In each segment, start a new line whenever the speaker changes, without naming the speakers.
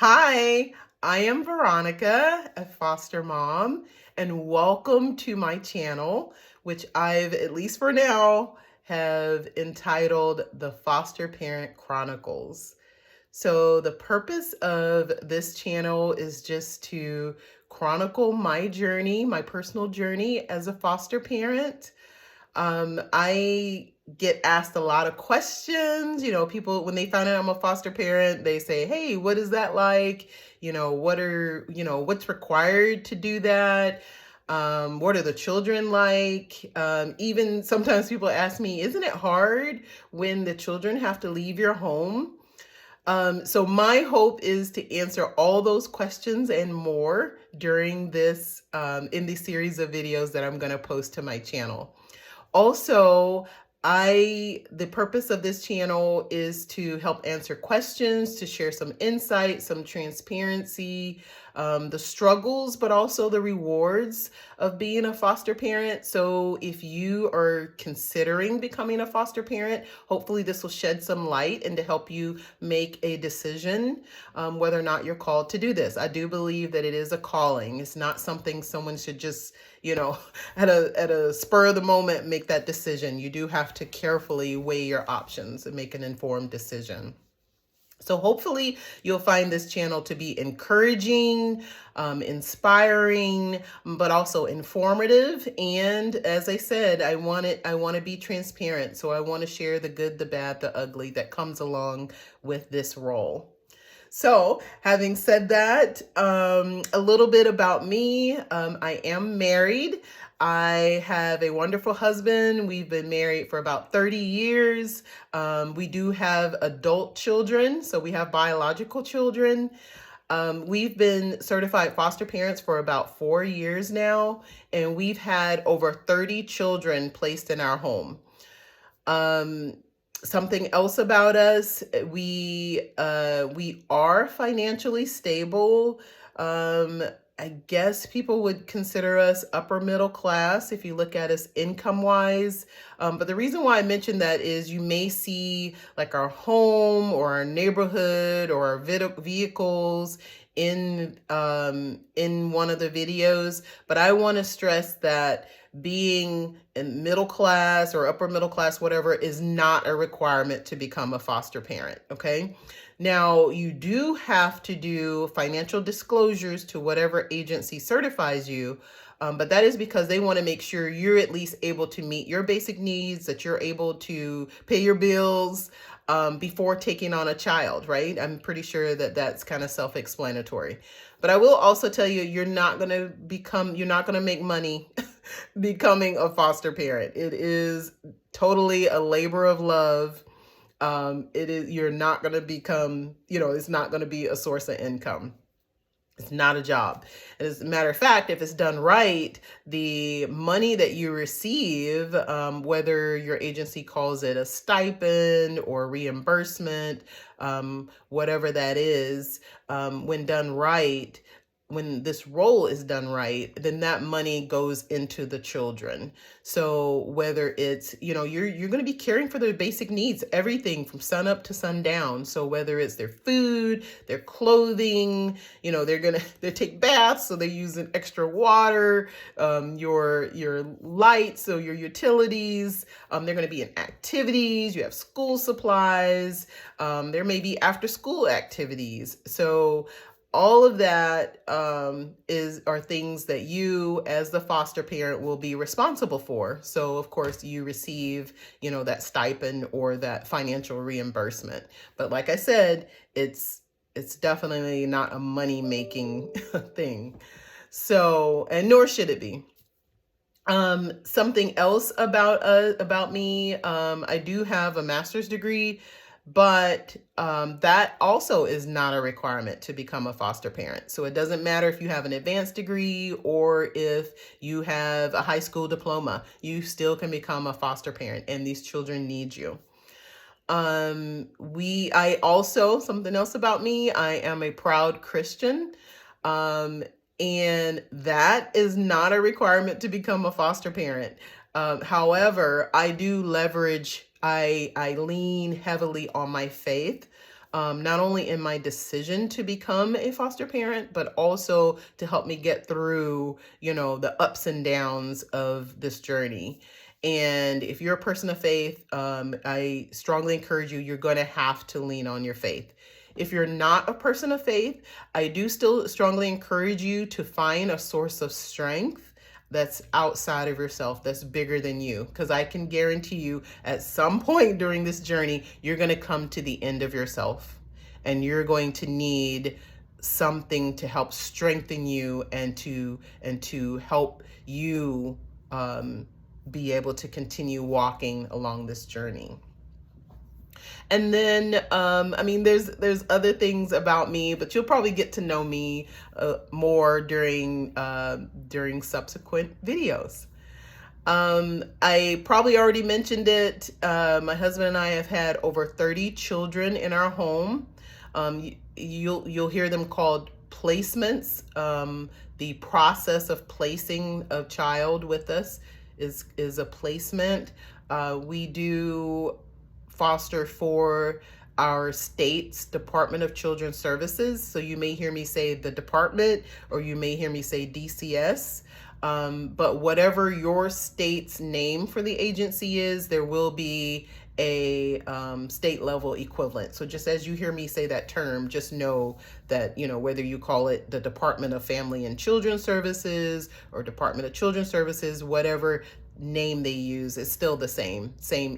Hi, I am Veronica, a foster mom, and welcome to my channel, which I've, at least for now, have entitled The Foster Parent Chronicles. So the purpose of this channel is just to chronicle my journey, my personal journey as a foster parent. I get asked a lot of questions. People, when they find out I'm a foster parent, they say, hey, what is that like? What's required to do that? What are the children like? Even sometimes people ask me, isn't it hard when the children have to leave your home? So my hope is to answer all those questions and more during in this series of videos that I'm going to post to my channel. Also, the purpose of this channel is to help answer questions, to share some insight, some transparency, the struggles, but also the rewards of being a foster parent. So if you are considering becoming a foster parent, hopefully this will shed some light and to help you make a decision whether or not you're called to do this. I do believe that it is a calling. It's not something someone should just, at a spur of the moment, make that decision. You do have to carefully weigh your options and make an informed decision. So hopefully you'll find this channel to be encouraging, inspiring, but also informative. And as I said, I want to be transparent. So I want to share the good, the bad, the ugly that comes along with this role. So having said that, a little bit about me. I am married. I have a wonderful husband. We've been married for about 30 years. We do have adult children, so we have biological children. We've been certified foster parents for about 4 years now, and we've had over 30 children placed in our home. Something else about us, we are financially stable. I guess people would consider us upper middle class if you look at us income wise. But the reason why I mentioned that is you may see like our home or our neighborhood or our vehicles in one of the videos. But I want to stress that being in middle class or upper middle class, whatever, is not a requirement to become a foster parent, okay? Now, you do have to do financial disclosures to whatever agency certifies you, but that is because they want to make sure you're at least able to meet your basic needs, that you're able to pay your bills before taking on a child, right? I'm pretty sure that that's kind of self-explanatory. But I will also tell you, you're not going to make money becoming a foster parent. It is totally a labor of love. You're not going to become, it's not going to be a source of income. It's not a job. As a matter of fact, if it's done right, the money that you receive, whether your agency calls it a stipend or reimbursement, whatever that is, when done right, when this role is done right, then that money goes into the children. So whether it's, you're going to be caring for their basic needs, everything from sun up to sundown. So whether it's their food, their clothing, they take baths, so they're using extra water, your lights, so your utilities, they're going to be in activities, you have school supplies, there may be after school activities. So all of that are things that you as the foster parent will be responsible for. So of course you receive, that stipend or that financial reimbursement. But like I said, it's definitely not a money-making thing. So, and nor should it be. Something else about me, I do have a master's degree, but that also is not a requirement to become a foster parent. So it doesn't matter if you have an advanced degree or if you have a high school diploma, you still can become a foster parent, and these children need you. Something else about me, I am a proud Christian. And that is not a requirement to become a foster parent. However, I do leverage, I lean heavily on my faith. not only in my decision to become a foster parent, but also to help me get through, the ups and downs of this journey. And if you're a person of faith, I strongly encourage you, you're going to have to lean on your faith. If you're not a person of faith, I do still strongly encourage you to find a source of strength that's outside of yourself, that's bigger than you. Because I can guarantee you, at some point during this journey, you're going to come to the end of yourself, and you're going to need something to help strengthen you and to help you be able to continue walking along this journey. And then, there's other things about me, but you'll probably get to know me more during subsequent videos. I probably already mentioned it. My husband and I have had over 30 children in our home. You'll hear them called placements. The process of placing a child with us is a placement. We do foster for our state's Department of Children's Services. So you may hear me say the department, or you may hear me say DCS. But whatever your state's name for the agency is, there will be a state level equivalent. So just as you hear me say that term, just know that, whether you call it the Department of Family and Children's Services or Department of Children's Services, whatever name they use, is still the same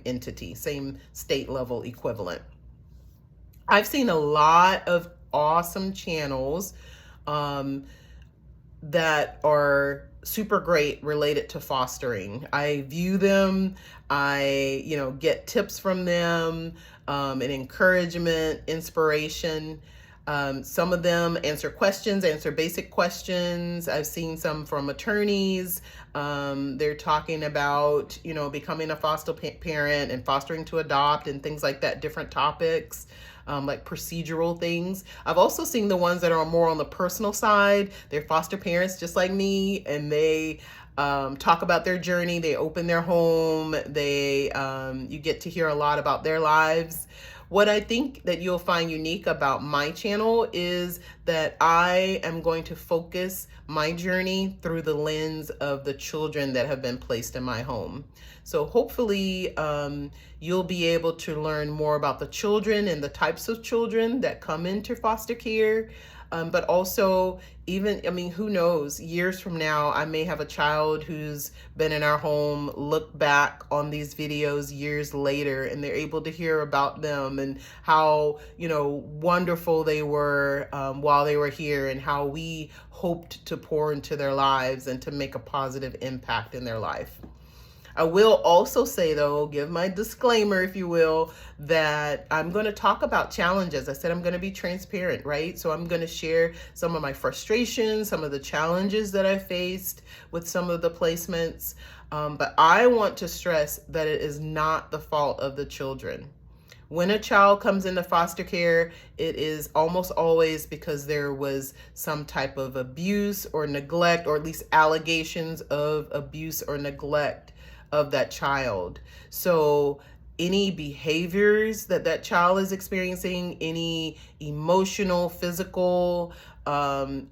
entity, same state level equivalent. I've seen a lot of awesome channels that are super great related to fostering. I view them, I get tips from them, and encouragement, inspiration. Some of them answer basic questions. I've seen some from attorneys. They're talking about, becoming a foster parent and fostering to adopt and things like that, different topics. Like procedural things. I've also seen the ones that are more on the personal side. They're foster parents just like me, and they talk about their journey. They open their home. You get to hear a lot about their lives. What I think that you'll find unique about my channel is that I am going to focus my journey through the lens of the children that have been placed in my home. So hopefully you'll be able to learn more about the children and the types of children that come into foster care. But also, who knows, years from now, I may have a child who's been in our home, look back on these videos years later, and they're able to hear about them and how, wonderful they were while they were here, and how we hoped to pour into their lives and to make a positive impact in their life. I will also say, though, give my disclaimer, if you will, that I'm going to talk about challenges. I said I'm going to be transparent, right? So I'm going to share some of my frustrations, some of the challenges that I faced with some of the placements. But I want to stress that it is not the fault of the children. When a child comes into foster care, it is almost always because there was some type of abuse or neglect, or at least allegations of abuse or neglect of that child. So any behaviors that child is experiencing, any emotional, physical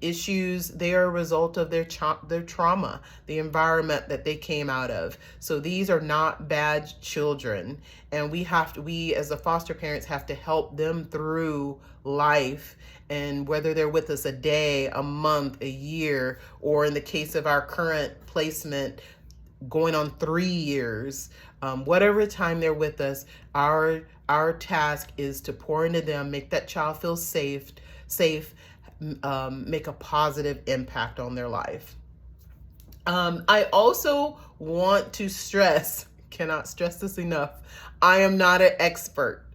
issues, they are a result of their trauma, the environment that they came out of. So these are not bad children, and we as the foster parents have to help them through life. And whether they're with us a day, a month, a year, or in the case of our current placement, going on 3 years, whatever time they're with us, our task is to pour into them, make that child feel safe, make a positive impact on their life. I also want to cannot stress this enough, I am not an expert.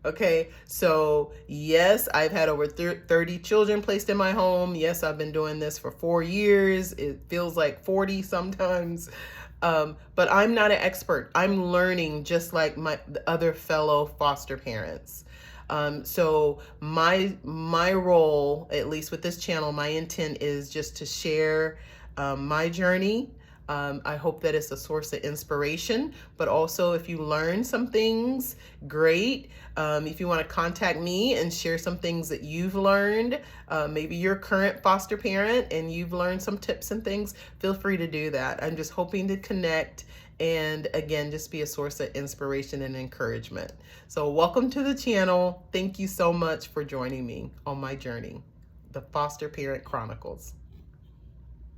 Okay, so yes, I've had over 30 children placed in my home. Yes, I've been doing this for 4 years. It feels like 40 sometimes. But I'm not an expert. I'm learning just like the other fellow foster parents. So my role, at least with this channel, my intent is just to share my journey, I hope that it's a source of inspiration, but also if you learn some things, great. If you want to contact me and share some things that you've learned, maybe you're a current foster parent and you've learned some tips and things, feel free to do that. I'm just hoping to connect and again, just be a source of inspiration and encouragement. So welcome to the channel. Thank you so much for joining me on my journey, the Foster Parent Chronicles.